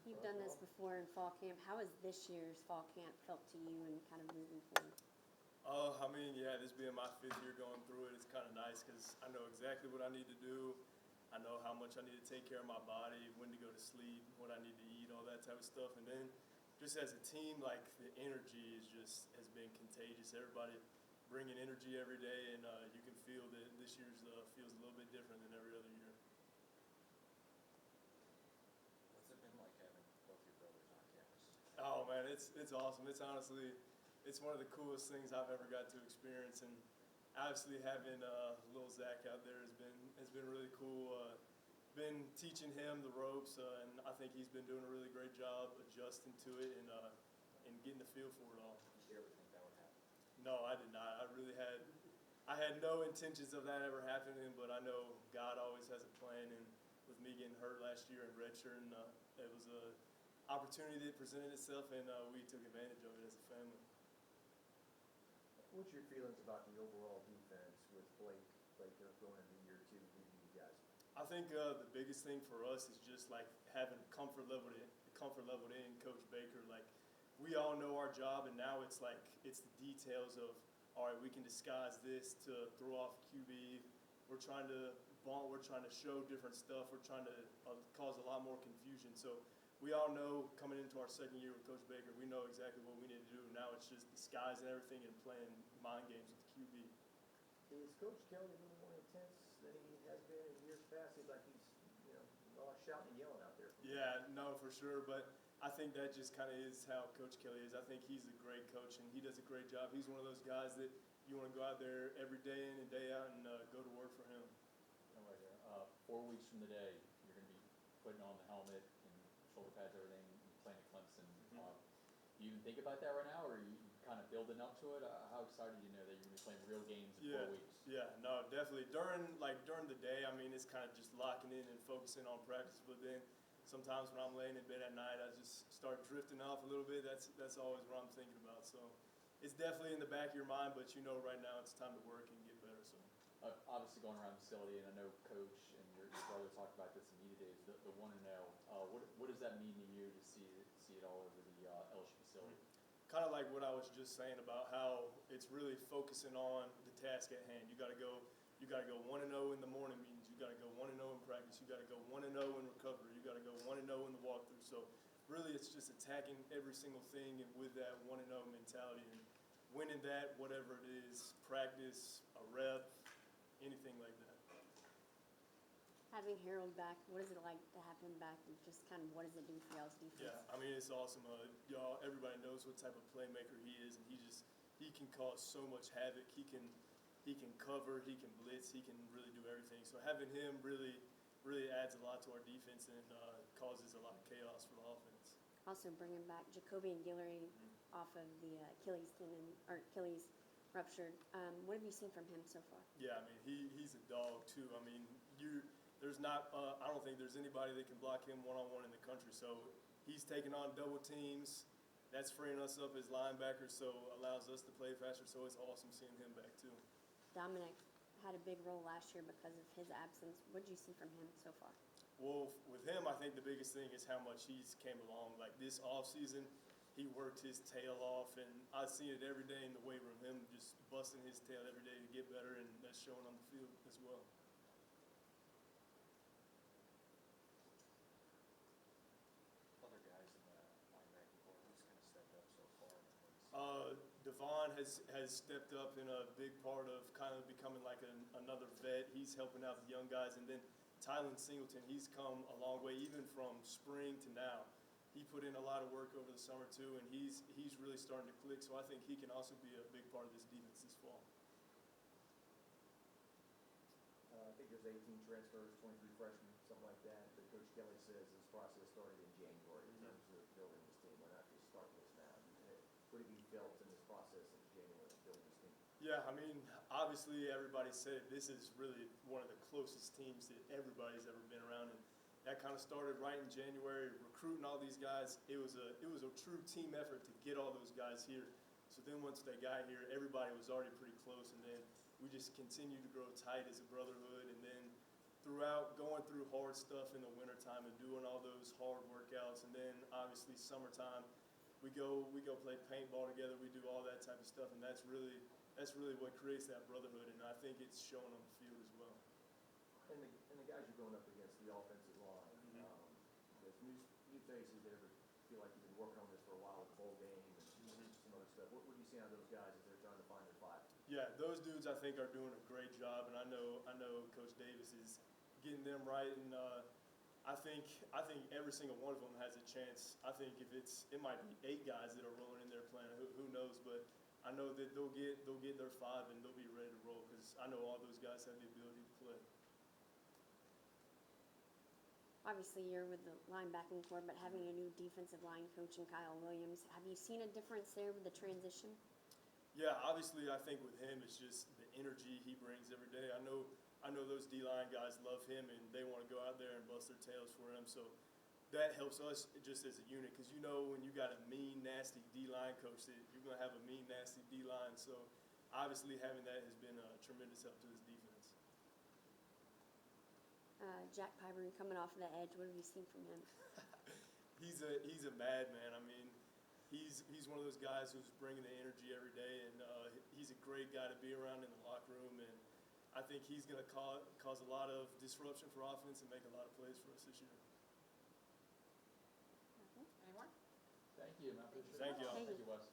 You've done this before in fall camp. How has this year's fall camp felt to you and kind of moving forward? This being my 5th year going through it, it's kind of nice because I know exactly what I need to do. I know how much I need to take care of my body, when to go to sleep, what I need to eat, all that type of stuff. And then just as a team, like the energy has been contagious. Everybody bringing energy every day, and you can feel that this year's feels a little bit different than every other year. What's it been like having both your brothers on campus? Oh man, it's awesome. It's one of the coolest things I've ever got to experience, and obviously having little Zach out there has been really cool. Been teaching him the ropes, and I think he's been doing a really great job adjusting to it and getting the feel for it all. Did you ever think that would happen? No, I did not. I had no intentions of that ever happening, but I know God always has a plan, and with me getting hurt last year and redshirting, it was an opportunity that presented itself, and we took advantage of it as a family. What's your feelings about the overall defense with Blake going into year 2 leading you guys? I think the biggest thing for us is just like having comfort level in Coach Baker. Like we all know our job, and now it's the details of, all right, we can disguise this to throw off QB. We're trying to bunt. We're trying to show different stuff. We're trying to cause a lot more confusion. So we all know coming into our 2nd year with Coach Baker, we know exactly what we need to do. Now it's just disguising everything and playing mind games with QB. Is Coach Kelly a little more intense than he has been in years past? Seems like he's, all shouting and yelling out there. Yeah, no, for sure. But I think that just kind of is how Coach Kelly is. I think he's a great coach, and he does a great job. He's one of those guys that you want to go out there every day in and day out and go to work for him. Right there. 4 weeks from the day, you're going to be putting on the helmet and shoulder pads, everything, playing at Clemson. Mm-hmm. You even think about that right now, or are you kind of building up to it? How excited do you know that you're going to be playing real games in 4 weeks? Yeah, no, definitely. During the day, it's kind of just locking in and focusing on practice. But then sometimes when I'm laying in bed at night, I just start drifting off a little bit. That's always what I'm thinking about. So it's definitely in the back of your mind, but right now it's time to work and get better. So. Obviously going around the facility, and I know Coach and your brother talked about this in media days, the 1-0. What does that mean to you to see it all over the LSU facility? Kind of like what I was just saying about how it's really focusing on the task at hand. You got to go 1-0 in the morning meetings. You got to go 1-0 in practice. You got to go 1-0 in recovery. You got to go 1-0 in the walkthrough. So really, it's just attacking every single thing and with that 1-0 mentality and winning that, whatever it is, practice, a rep, anything like that. Having Harold back, what is it like to have him back, and just kind of what does it do for y'all's defense? Yeah, it's awesome. Everybody knows what type of playmaker he is, and he can cause so much havoc. He can cover, he can blitz, he can really do everything. So having him really adds a lot to our defense and causes a lot of chaos for the offense. Also bringing back Jacoby and Guillory off of the Achilles tendon or Achilles ruptured. What have you seen from him so far? Yeah, he's a dog too. I don't think there's anybody that can block him one-on-one in the country. So he's taking on double teams. That's freeing us up as linebackers, so allows us to play faster. So it's awesome seeing him back too. Dominic had a big role last year because of his absence. What did you see from him so far? Well, with him, I think the biggest thing is how much he's came along. Like this offseason, he worked his tail off, and I see it every day in the weight room, him just busting his tail every day to get better, and that's showing on the field as well. Other guys in the linebacking corps, who's kind of stepped up so far? Devon has stepped up in a big part of kind of becoming like another vet. He's helping out the young guys, and then Tylen Singleton, he's come a long way, even from spring to now. He put in a lot of work over the summer too, and he's really starting to click. So I think he can also be a big part of this defense this fall. I think there's 18 transfers, 23 freshmen, something like that. But Coach Kelly says this process started in January in terms of building this team. Why not just start this now? What have you felt in this process of January building this team? Yeah, obviously everybody said this is really one of the closest teams that everybody's ever been around, and that kind of started right in January, recruiting all these guys. It was a true team effort to get all those guys here. So then once they got here, everybody was already pretty close, and then we just continued to grow tight as a brotherhood, and then going through hard stuff in the wintertime and doing all those hard workouts, and then obviously summertime, we go play paintball together, we do all that type of stuff, and that's really what creates that brotherhood, and I think it's shown on the field as well. And the guys you're going up against, the offensive line, there's new faces that ever feel like you've been working on this for a while with the bowl game and some other stuff. What do you see out of those guys as they're trying to find their spot? Yeah, those dudes I think are doing a great job, and I know Coach Davis is getting them right, and I think every single one of them has a chance. I think it might be 8 guys that are rolling in there playing. Who knows? But I know that they'll get their 5 and they'll be ready to roll because I know all those guys have the ability to play. Obviously, you're with the linebacking core, but having a new defensive line coach in Kyle Williams, have you seen a difference there with the transition? Yeah, obviously I think with him it's just the energy he brings every day. I know those D-line guys love him and they want to go out there and bust their tails for him. So that helps us just as a unit because you know when you got a mean, nasty D-line coach that you're going to have a mean, nasty D-line. So obviously having that has been a tremendous help to his defense. Jack Pyburn coming off of the edge, what have you seen from him? He's a madman. I mean, he's one of those guys who's bringing the energy every day, and he's a great guy to be around in the locker room. And I think he's going to cause a lot of disruption for offense and make a lot of plays for us this year. Thank you, man. Thank you all. Thank you, Wes.